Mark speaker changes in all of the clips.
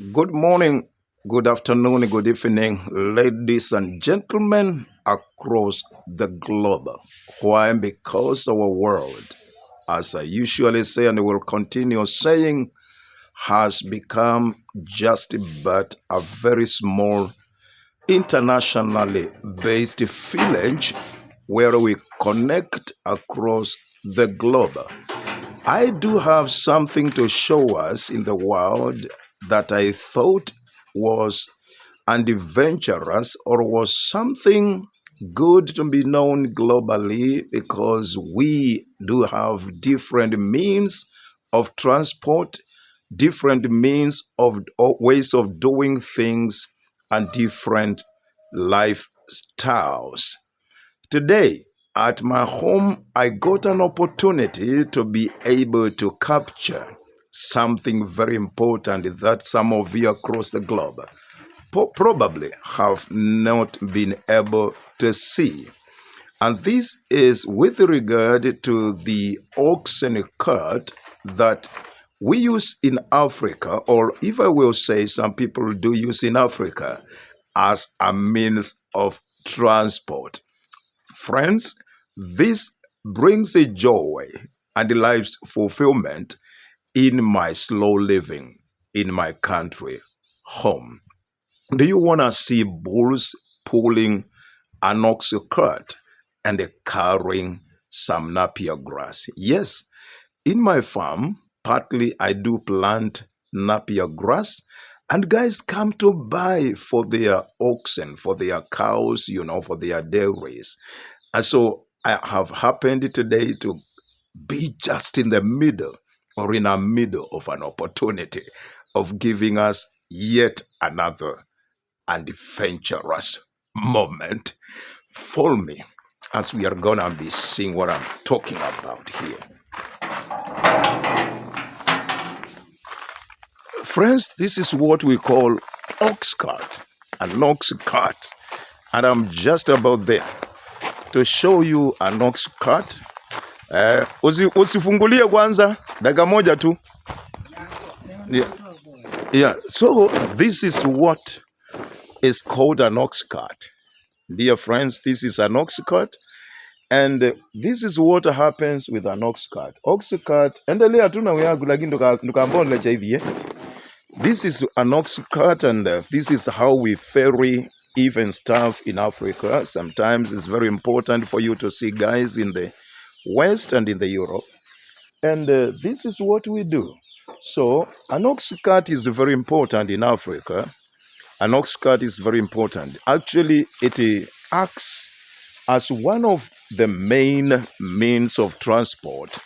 Speaker 1: Good morning, good afternoon, good evening, ladies and gentlemen across the globe. Why? Because our world, as I usually say and will continue saying, has become just but a very small internationally based village where we connect across the globe. I do have something to show us in the world that I thought was adventurous or was something good to be known globally because we do have different means of transport, different means of or ways of doing things, and different lifestyles. Today, at my home, I got an opportunity to be able to capture something very important that some of you across the globe probably have not been able to see. And this is with regard to the oxen cart that we use in Africa, or if I will say some people do use in Africa, as a means of transport. Friends, this brings a joy and life's fulfillment in my slow living in my country home. Do you want to see bulls pulling an ox cart and carrying some napier grass? Yes, in my farm, partly I do plant napier grass, and guys come to buy for their oxen, for their cows, for their dairies. And so I have happened today to be just in the middle or in a middle of an opportunity of giving us yet another adventurous moment. Follow me as we are going to be seeing what I'm talking about here. Friends, this is what we call ox cart, an ox cart. And I'm just about there to show you an ox cart. Usifungulie kwanza, dakika moja tu. Yeah. Yeah, so this is what is called an ox cart. Dear friends, this is an ox cart. And this is what happens with an ox cart. Ox cart, endelea tu na yangu lakini ndukaambao nilecha hivi. This is an ox cart, and this is how we ferry even stuff in Africa. Sometimes it's very important for you to see guys in the West and in the Europe. And this is what we do. So an ox cart is very important in Africa. An ox cart is very important. Actually, it acts as one of the main means of transport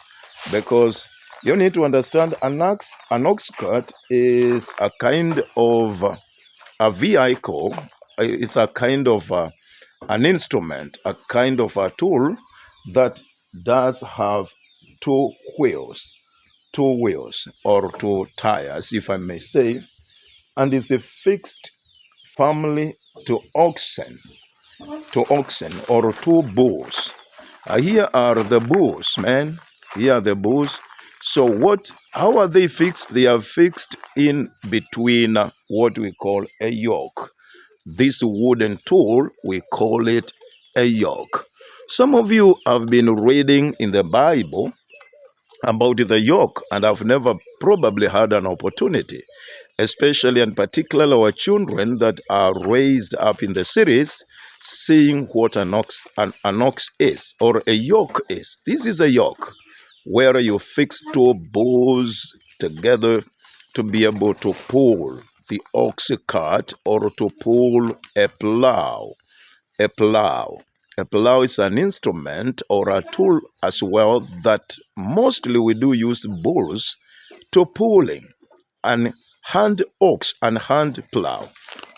Speaker 1: because you need to understand an ox cart is a kind of a vehicle. It's a kind of an instrument, a kind of a tool that does have two wheels, or two tires, if I may say, and is fixed firmly to oxen or two bulls. Here are the bulls, man. Here are the bulls. So how are they fixed? They are fixed in between what we call a yoke. This wooden tool, we call it a yoke. Some of you have been reading in the Bible about the yoke, and I've never probably had an opportunity, especially and particularly our children that are raised up in the cities, seeing what an ox is or a yoke is. This is a yoke where you fix two bulls together to be able to pull the ox cart or to pull a plow. A plow. A plow is an instrument or a tool as well that mostly we do use bulls to pulling, and hand ox and hand plow,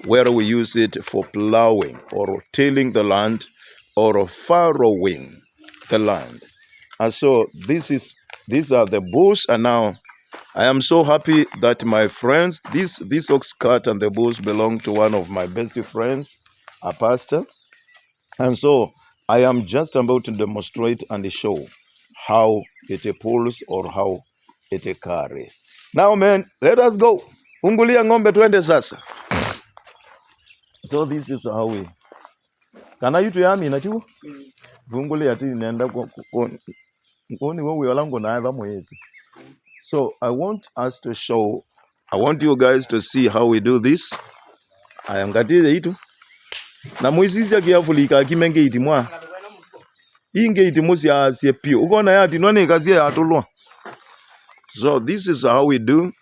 Speaker 1: where we use it for plowing or tilling the land or farrowing the land. And so these are the bulls, and now I am so happy that my friends, this ox cart and the bulls belong to one of my best friends, a pastor. And so I am just about to demonstrate and show how it pulls or how it carries. Now, man, let us go. Fungulia ng'ombe twende sasa. So this is how we. Kana yitu yami na chu? Fungulia ati nenda koni wewe walango na adha mwezi. So I want you guys to see how we do this. Ayangatize itu. Na mwezi ya kiafulika kimenge itimwa. Inge itimusi asie pio. Ukona yati nwane kazi ya atulwa. So this is how we do.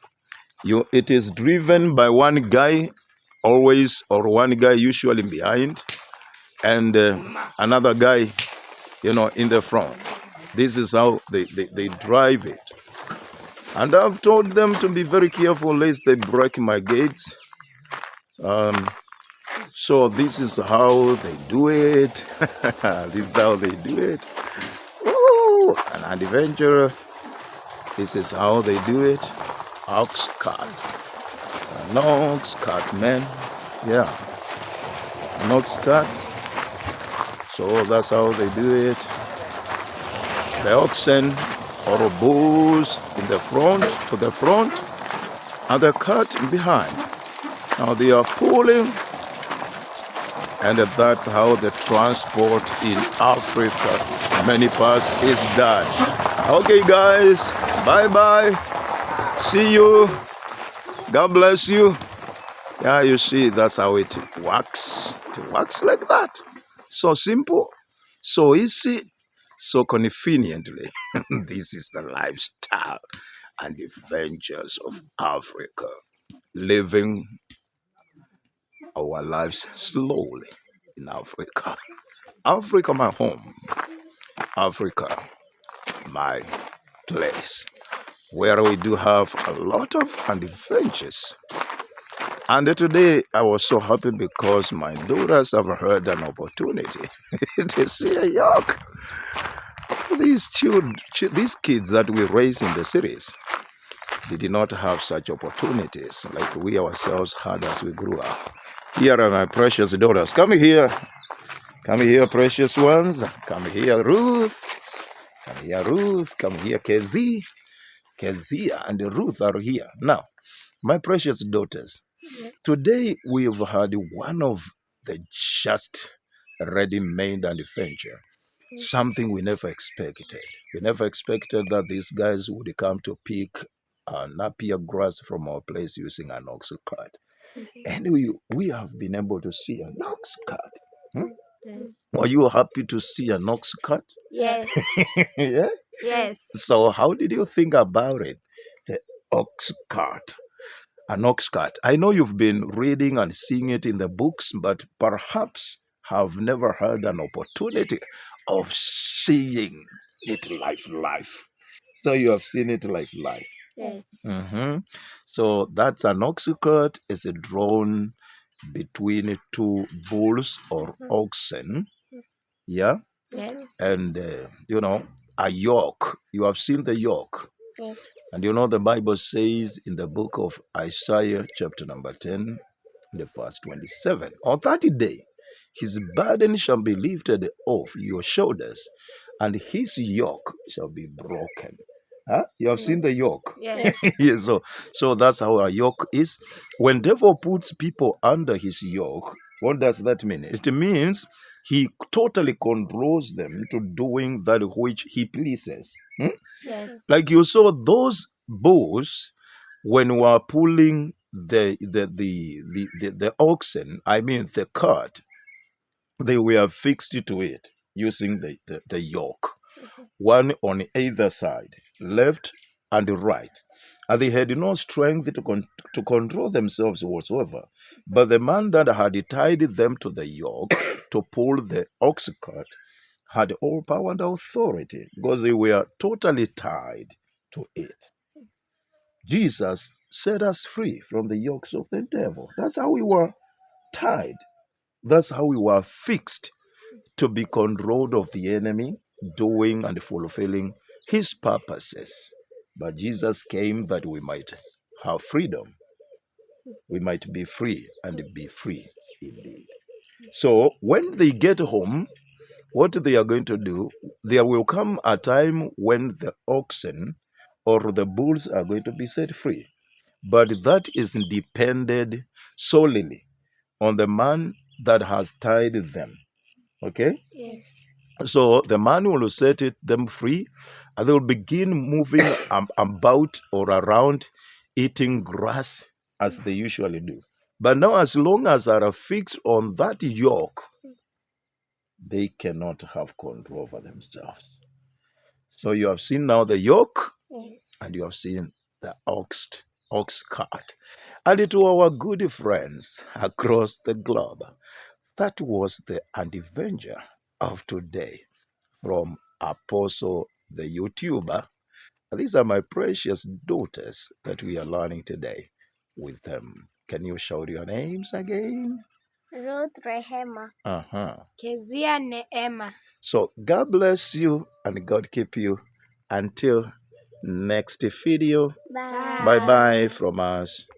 Speaker 1: It is driven by one guy always, or one guy usually behind, and another guy, in the front. This is how they drive it. And I've told them to be very careful lest they break my gates. So this is how they do it. This is how they do it. Ooh, an adventure. This is how they do it. Ox cart. An ox cart, man. Yeah. An ox cart. So that's how they do it. The oxen or bulls to the front, and the cart behind. Now they are pulling, and that's how the transport in Africa, many parts, is done. Okay, guys, bye-bye. See you. God bless you. Yeah, you see, that's how it works. It works like that. So simple, so easy, so conveniently. This is the lifestyle and adventures of Africa. Living our lives slowly in Africa. Africa, my home. Africa, my place, where we do have a lot of adventures. And today I was so happy because my daughters have heard an opportunity to see a York. These kids that we raise in the cities, they did not have such opportunities like we ourselves had as we grew up. Here are my precious daughters. Come here. Come here, precious ones. Come here, Ruth. Come here, Ruth. Come here, Kezia. Kezia and Ruth are here. Now, my precious daughters, today we've had one of the just ready-made adventure. Something we never expected. We never expected that these guys would come to pick napier grass from our place using an ox cart. And we have been able to see an ox cart. Yes. Were you happy to see an ox cart?
Speaker 2: Yes.
Speaker 1: Yeah?
Speaker 2: Yes.
Speaker 1: So how did you think about it? The ox cart. An ox cart. I know you've been reading and seeing it in the books, but perhaps have never had an opportunity of seeing it live. So you have seen it live.
Speaker 2: Yes.
Speaker 1: So that's an ox cart is drawn between two bulls or oxen. Yeah.
Speaker 2: Yes.
Speaker 1: And a yoke. You have seen the yoke.
Speaker 2: Yes.
Speaker 1: And the Bible says in the book of Isaiah chapter number 10, the verse 27, on that day, his burden shall be lifted off your shoulders, and his yoke shall be broken. Huh? You have seen the yoke?
Speaker 2: Yes.
Speaker 1: Yes. So that's how a yoke is. When devil puts people under his yoke, what does that mean? It means he totally controls them to doing that which he pleases.
Speaker 2: Yes.
Speaker 1: Like you saw those bulls when we were pulling the oxen, I mean the cart, they were fixed to it using the yoke, one on either side, left and right. And they had no strength to control themselves whatsoever. But the man that had tied them to the yoke to pull the ox cart had all power and authority because they were totally tied to it. Jesus set us free from the yokes of the devil. That's how we were tied. That's how we were fixed to be controlled of the enemy, doing and fulfilling his purposes. But Jesus came that we might have freedom. We might be free and be free indeed. So when they get home, what they are going to do, there will come a time when the oxen or the bulls are going to be set free. but that is depended solely on the man that has tied them. Okay?
Speaker 2: Yes.
Speaker 1: So the man will set them free, and they will begin moving about or around, eating grass as they usually do. But now, as long as they are fixed on that yoke, they cannot have control over themselves. So you have seen now the yoke,
Speaker 2: Yes.
Speaker 1: and you have seen the ox cart. And to our good friends across the globe, that was the adventure of today from Apostle the YouTuber. These are my precious daughters that we are learning today with them. Can you shout your names again?
Speaker 2: Ruth Rehema.
Speaker 3: Kezia Neema.
Speaker 1: So God bless you and God keep you until next video.
Speaker 2: Bye.
Speaker 1: Bye bye from us.